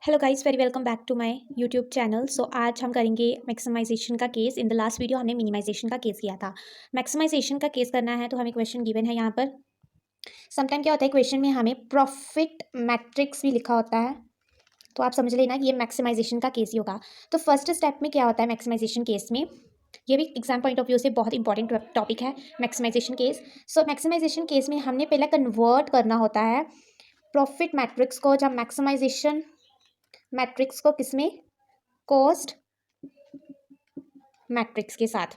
Hello guys, very welcome back to my YouTube channel. So आज हम करेंगे maximization का case. In the last video हमने minimization का केस किया था। मैक्सिमाइजेशन का केस करना है तो हमें क्वेश्चन गिवन है यहाँ पर। समटाइम क्या होता है, क्वेश्चन में हमें प्रॉफिट मैट्रिक्स भी लिखा होता है, तो आप समझ लेना कि ये मैक्सिमाइजेशन का केस ही होगा। तो फर्स्ट स्टेप में क्या होता है मैक्सिमाइजेशन केस में, ये भी एग्जाम पॉइंट ऑफ व्यू से बहुत इंपॉर्टेंट टॉपिक है मैक्सिमाइजेशन केस। सो मैक्सिमाइजेशन केस में हमने पहले कन्वर्ट करना होता है प्रॉफिट मैट्रिक्स को, जब मैक्सिमाइजेशन मैट्रिक्स को किसमें, कॉस्ट मैट्रिक्स के साथ।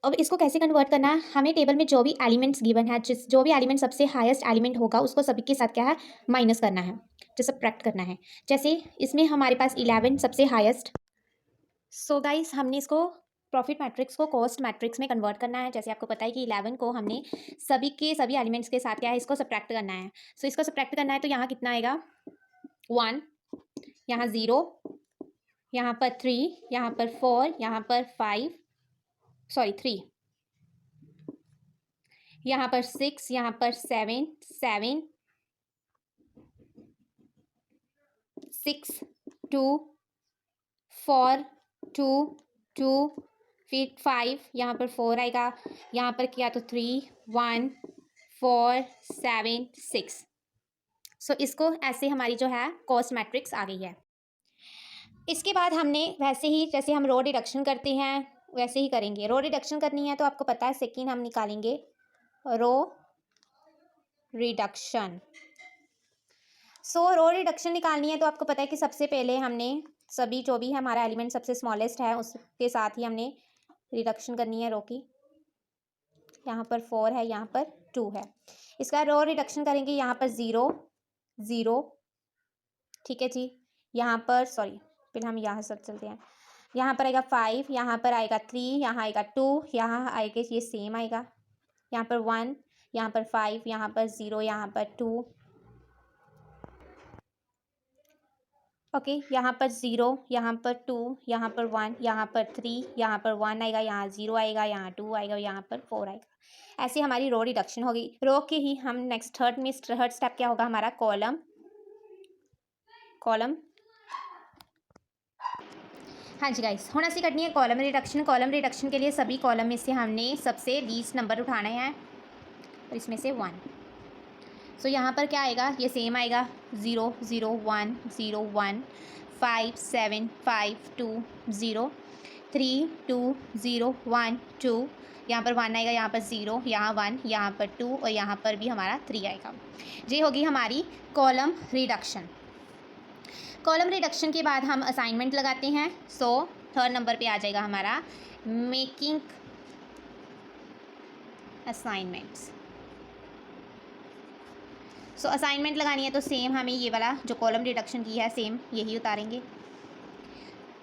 अब इसको कैसे कन्वर्ट करना है, हमें टेबल में जो भी एलिमेंट्स गिवन है, जो भी एलिमेंट सबसे हाईएस्ट एलिमेंट होगा उसको सभी के साथ क्या है, माइनस करना है, जो सब्ट्रैक्ट करना है। जैसे इसमें हमारे पास 11 सबसे हाईएस्ट। सो गाइस, हमने इसको प्रॉफिट मैट्रिक्स को कॉस्ट मैट्रिक्स में कन्वर्ट करना है। जैसे आपको पता है कि 11 को हमने सभी के सभी एलिमेंट्स के साथ क्या है, इसको सब्ट्रैक्ट करना है। सो इसको सब्ट्रैक्ट करना है तो यहाँ कितना आएगा, 1, यहाँ 0, यहाँ पर 3, यहाँ पर 4, यहाँ पर 5, सॉरी 3, यहाँ पर 6, यहाँ पर 7, 7, 6, 2, 4, 2, 2, फिर 5, यहाँ पर 4 आएगा, यहाँ पर किया तो 3, 1, 4, 7, 6। सो इसको ऐसे हमारी जो है कॉस्ट मैट्रिक्स आ गई है। इसके बाद हमने वैसे ही जैसे हम रो रिडक्शन करते हैं वैसे ही करेंगे। रो रिडक्शन करनी है तो आपको पता है सेकेंड हम निकालेंगे रो रिडक्शन। सो रो रिडक्शन निकालनी है तो आपको पता है कि सबसे पहले हमने सभी जो भी है हमारा एलिमेंट सबसे स्मॉलेस्ट है उसके साथ ही हमने रिडक्शन करनी है रो की। यहाँ पर 4 है, यहाँ पर 2 है। इसका रो रिडक्शन करेंगे, यहाँ पर 0, 0, ठीक है जी। यहाँ पर सॉरी, फिर हम यहाँ से चलते हैं। यहाँ पर आएगा 5, यहाँ पर आएगा 3, यहाँ आएगा 2, यहाँ आएगा ये सेम आएगा, यहाँ पर 1, यहाँ पर 5, यहाँ पर 0, यहाँ पर 2, ओके, यहाँ पर 0, यहाँ पर 2, यहाँ पर 1, यहाँ पर 3, यहाँ पर 1 आएगा, यहाँ 0 आएगा, यहाँ 2 आएगा, यहाँ पर 4 आएगा। ऐसे हमारी रो रिडक्शन होगी। रो के ही हम नेक्स्ट थर्ड स्टेप क्या होगा हमारा, कॉलम। हाँ जी गाइस, हुण असी कटनी है कॉलम रिडक्शन। कॉलम रिडक्शन के लिए सभी कॉलम में से हमने सबसे लीस्ट नंबर उठाना है और इसमें से 1। सो यहाँ पर क्या आएगा, ये सेम आएगा, 0, 0, 1, 0, 1, 5, 7, 5, 2, 0, 3, 2, 0, 1, 2, यहाँ पर 1 आएगा, यहाँ पर 0, यहाँ 1, यहाँ पर 2 और यहाँ पर भी हमारा 3 आएगा। ये होगी हमारी कॉलम रिडक्शन। कॉलम रिडक्शन के बाद हम असाइनमेंट लगाते हैं। सो थर्ड नंबर पे आ जाएगा हमारा मेकिंग असाइनमेंट्स। सो असाइनमेंट लगानी है तो सेम हमें ये वाला जो कॉलम रिडक्शन की है सेम यही उतारेंगे।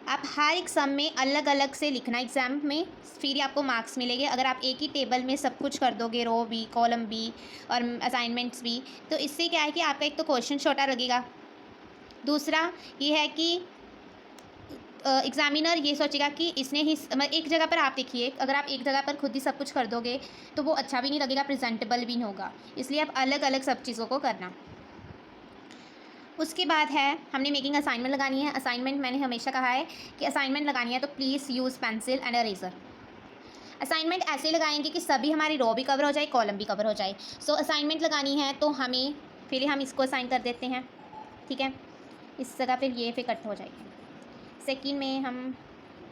आप हर एक सम में अलग अलग से लिखना एग्जाम में, फिर ही आपको मार्क्स मिलेंगे। अगर आप एक ही टेबल में सब कुछ कर दोगे, रो भी, कॉलम भी और असाइनमेंट्स भी, तो इससे क्या है कि आपका एक तो क्वेश्चन छोटा लगेगा, दूसरा ये है कि एग्जामिनर ये सोचेगा कि इसने ही एक जगह पर, आप देखिए अगर आप एक जगह पर खुद ही सब कुछ कर दोगे तो वो अच्छा भी नहीं लगेगा, प्रेजेंटेबल भी नहीं होगा। इसलिए आप अलग अलग सब चीज़ों को करना। उसके बाद है हमने मेकिंग असाइनमेंट लगानी है। असाइनमेंट मैंने हमेशा कहा है कि असाइनमेंट लगानी है तो please use pencil and eraser. Assignment ऐसे लगाएंगे कि सभी हमारी रो भी कवर हो जाए, कॉलम भी कवर हो जाए। सो असाइनमेंट लगानी है तो हमें पहले हम इसको असाइन कर देते हैं, ठीक है। इस जगह फिर ये फिर कट हो जाएगी। सेकेंड में हम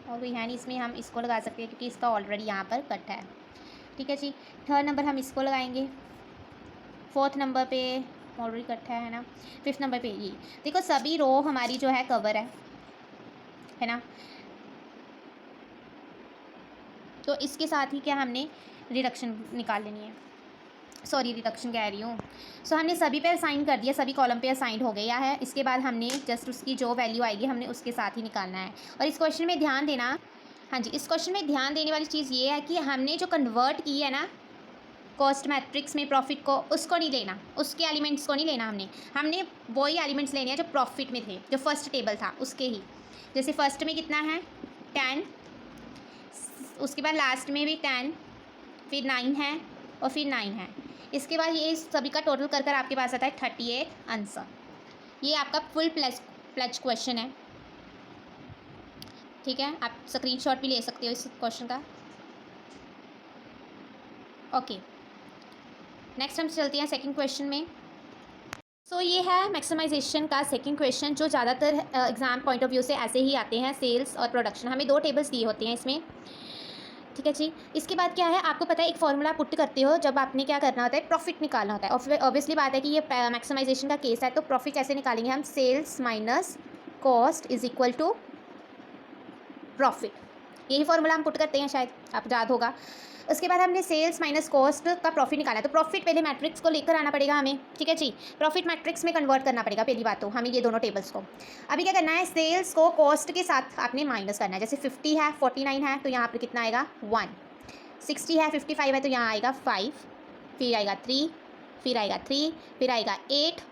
और कोई है नहीं, इसमें हम इसको लगा सकते हैं क्योंकि इसका ऑलरेडी यहाँ पर कट है, ठीक है जी। थर्ड नंबर हम इसको लगाएंगे, फोर्थ नंबर पे ऑलरेडी कट है ना, फिफ्थ नंबर पे ये देखो सभी रो हमारी जो है कवर है ना। तो इसके साथ ही क्या हमने रिडक्शन निकाल लेनी है, सॉरी रिडक्शन कह रही हूँ। सो हमने सभी पे असाइन कर दिया, सभी कॉलम पे असाइन हो गया है। इसके बाद हमने जस्ट उसकी जो वैल्यू आएगी हमने उसके साथ ही निकालना है। और इस क्वेश्चन में ध्यान देना, हाँ जी, इस क्वेश्चन में ध्यान देने वाली चीज़ ये है कि हमने जो कन्वर्ट की है ना कॉस्ट मैट्रिक्स में प्रॉफिट को, उसको नहीं लेना, उसके एलिमेंट्स को नहीं लेना। हमने वही एलिमेंट्स लेने हैं जो प्रॉफिट में थे, जो फर्स्ट टेबल था उसके ही। जैसे फर्स्ट में कितना है 10, उसके बाद लास्ट में भी 10, फिर 9 है और फिर 9 है। इसके बाद ये सभी का टोटल कर आपके पास आता है 38 आंसर। ये आपका फुल प्लेज क्वेश्चन है, ठीक है, आप स्क्रीनशॉट भी ले सकते हो इस क्वेश्चन का। ओके, नेक्स्ट हम चलते हैं सेकंड क्वेश्चन में। सो ये है मैक्सिमाइजेशन का सेकंड क्वेश्चन, जो ज़्यादातर एग्जाम पॉइंट ऑफ व्यू से ऐसे ही आते हैं, सेल्स और प्रोडक्शन। हमें 2 टेबल्स दिए होते हैं इसमें, ठीक है जी। इसके बाद क्या है, आपको पता है एक फॉर्मूला पुट करते हो जब आपने क्या करना होता है, प्रॉफिट निकालना होता है। ऑब्वियसली बात है कि ये मैक्सिमाइजेशन का केस है, तो प्रॉफिट कैसे निकालेंगे हम, sales minus cost is equal to profit. यही फॉर्मूला हम पुट करते हैं, शायद आप याद होगा। उसके बाद हमने सेल्स माइनस कॉस्ट का प्रॉफिट निकाला है, तो प्रॉफिट पहले मैट्रिक्स को लेकर आना पड़ेगा हमें, ठीक है जी। प्रॉफिट मैट्रिक्स में कन्वर्ट करना पड़ेगा पहली बात तो हमें ये दोनों टेबल्स को। अभी क्या करना है, सेल्स को कॉस्ट के साथ आपने माइनस करना है। जैसे 50 है, 49 है, तो यहाँ पर कितना आएगा 1, 60 है, 55 है, तो यहाँ आएगा 5, फिर आएगा 3, फिर आएगा 3, फिर आएगा 8,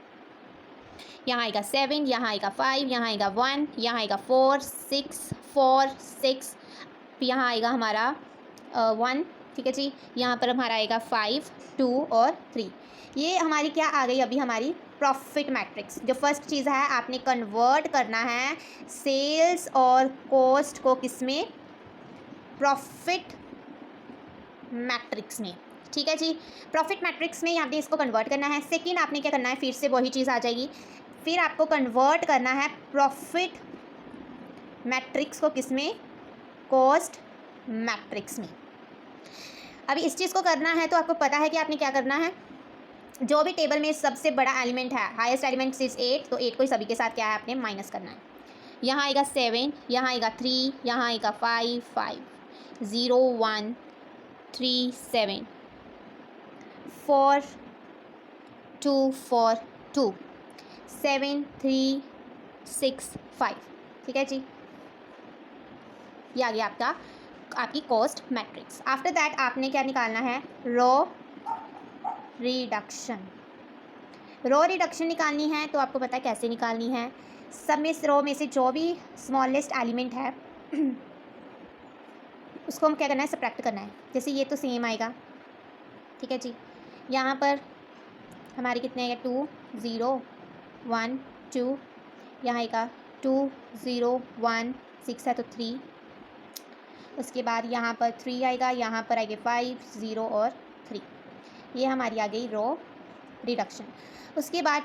यहाँ आएगा 7, यहाँ आएगा 5, यहाँ आएगा 1, यहाँ आएगा 4, 6, यहाँ आएगा हमारा 1, ठीक है जी। यहाँ पर हमारा आएगा 5, 2 और 3। ये हमारी क्या आ गई अभी, हमारी प्रॉफिट मैट्रिक्स। जो फर्स्ट चीज़ है, आपने कन्वर्ट करना है सेल्स और कॉस्ट को किस में, प्रॉफिट मैट्रिक्स में, ठीक है जी। प्रॉफिट मैट्रिक्स में आपने इसको कन्वर्ट करना है। सेकंड आपने क्या करना है, फिर से वही चीज़ आ जाएगी, फिर आपको कन्वर्ट करना है प्रॉफिट मैट्रिक्स को किस में, कॉस्ट मैट्रिक्स में। अभी इस चीज़ को करना है तो आपको पता है कि आपने क्या करना है, जो भी टेबल में सबसे बड़ा एलिमेंट है, हाईएस्ट एलिमेंट इज 8, तो 8 को सभी के साथ क्या है, आपने माइनस करना है। यहाँ आएगा 7, यहाँ आएगा 3, यहाँ आएगा 5, 0, 1, 3, 7, 4, 2, 4, 2, 7, 3, 6, 5, ठीक है जी। ये आ गया आपकी कॉस्ट मैट्रिक्स। आफ्टर दैट आपने क्या निकालना है, रो रिडक्शन। रो रिडक्शन निकालनी है तो आपको पता है कैसे निकालनी है। सब में रो में से जो भी स्मॉलेस्ट एलिमेंट है उसको हम क्या करना है, सब्ट्रैक्ट करना है। जैसे ये तो सेम आएगा, ठीक है जी। यहाँ पर हमारे कितने आएगा, 2, 0, 1, 2, यहाँ आएगा 2, 0, 1, 6 है तो 3, उसके बाद यहाँ पर 3 आएगा, यहाँ पर आएगा 5, 0 और 3। ये हमारी आ गई रो रिडक्शन। उसके बाद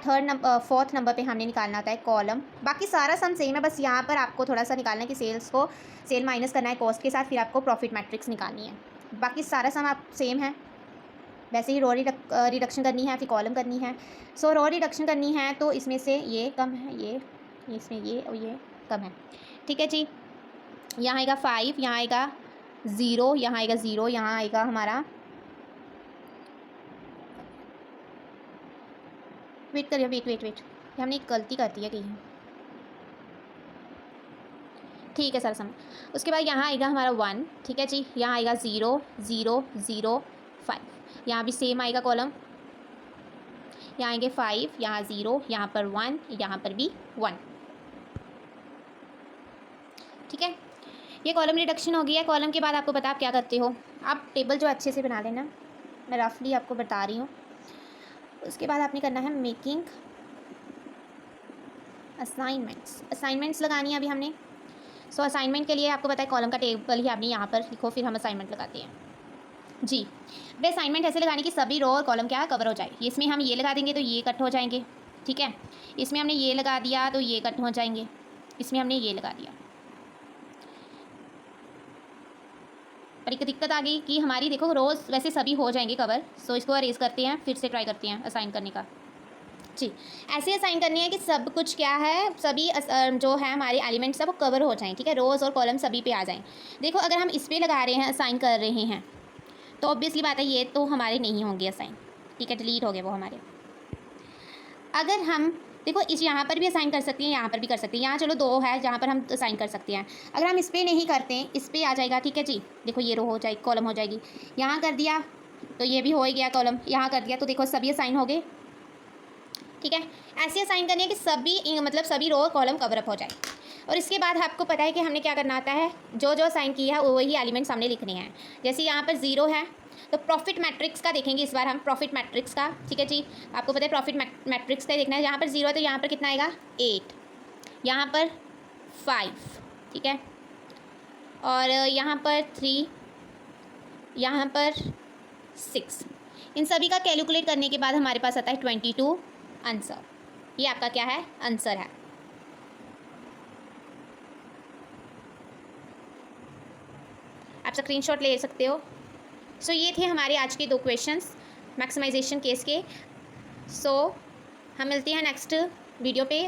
फोर्थ नंबर पे हमने निकालना होता है कॉलम। बाकी सारा सम सेम है, बस यहाँ पर आपको थोड़ा सा निकालना है कि सेल माइनस करना है कॉस्ट के साथ, फिर आपको प्रॉफिट मैट्रिक्स निकालनी है। बाकी सारा सम आप सेम है। वैसे ही रो रिडक्शन करनी है, फिर कॉलम करनी है। सो रो रिडक्शन करनी है तो इसमें से ये कम है, ये इसमें ये और ये कम है, ठीक है जी। यहाँ आएगा 5, यहाँ आएगा 0, यहाँ आएगा 0, यहाँ आएगा हमारा, वेट करिए, वेट हमने एक गलती कर दी है कहीं, ठीक है सर समझ। उसके बाद यहाँ आएगा हमारा 1, ठीक है जी। यहाँ आएगा 0, 0, 0, 5, यहाँ भी सेम आएगा कॉलम। यहाँ आएंगे 5, यहाँ 0, यहाँ पर 1, यहाँ पर भी 1, ठीक है। ये कॉलम रिडक्शन हो गया है। कॉलम के बाद आपको पता आप क्या करते हो, आप टेबल जो अच्छे से बना लेना, मैं रफली आपको बता रही हूँ। उसके बाद आपने करना है मेकिंग असाइनमेंट्स लगानी है अभी हमने। सो असाइनमेंट के लिए आपको पता है कॉलम का टेबल ही आपने यहाँ पर लिखो, फिर हम असाइनमेंट लगाते हैं जी। वे असाइनमेंट ऐसे लगानी कि सभी रो और कॉलम क्या कवर हो जाए। इसमें हम ये लगा देंगे तो ये कट हो जाएंगे, ठीक है। इसमें हमने ये लगा दिया तो ये कट हो जाएंगे, इसमें हमने ये लगा दिया। पर एक दिक्कत आ गई कि हमारी देखो रोज़ वैसे सभी हो जाएंगे कवर। सो इसको अरेज करते हैं, फिर से ट्राई करते हैं असाइन करने का जी। ऐसे असाइन करनी है कि सब कुछ क्या है, सभी जो है हमारे एलिमेंट सब कवर हो जाएं, ठीक है। रोज़ और कॉलम सभी पे आ जाएं। देखो अगर हम इस पर लगा रहे हैं, असाइन कर रहे हैं, तो ऑब्वियसली बात है ये तो हमारे नहीं होंगे असाइन, ठीक है, डिलीट हो गए वो हमारे। अगर हम देखो इस यहाँ पर भी असाइन कर सकते हैं, यहाँ पर भी कर सकते हैं। यहाँ चलो 2 है जहाँ पर हम असाइन कर सकते हैं। अगर हम इस पर नहीं करते, इस पर आ जाएगा, ठीक है जी। देखो ये रो हो जाएगी, कॉलम हो जाएगी। यहाँ कर दिया तो ये भी हो ही गया कॉलम, यहाँ कर दिया तो देखो सभी असाइन हो गए, ठीक है। ऐसे असाइन करनी है कि सभी मतलब सभी रो कॉलम कवर अप हो जाए। और इसके बाद आपको पता है कि हमने क्या करना आता है, जो जो असाइन किया है वही एलिमेंट सामने लिखने हैं। जैसे यहाँ पर 0 है तो प्रॉफिट मैट्रिक्स का देखेंगे इस बार हम, प्रॉफिट मैट्रिक्स का, ठीक है जी। आपको पता है प्रॉफिट मैट्रिक्स का देखना है, यहाँ पर 0 है तो यहाँ पर कितना आएगा 8, यहाँ पर 5, ठीक है, और यहाँ पर 3, यहाँ पर 6। इन सभी का कैलकुलेट करने के बाद हमारे पास आता है 22 आंसर। ये आपका क्या है, आंसर है। आप स्क्रीनशॉट ले सकते हो। सो ये थे हमारे आज के 2 क्वेश्चंस मैक्सिमाइजेशन केस के। सो हम मिलते हैं नेक्स्ट वीडियो पे।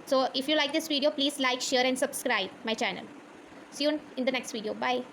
So if you like this video please like share and subscribe my channel. See you in the next video, bye.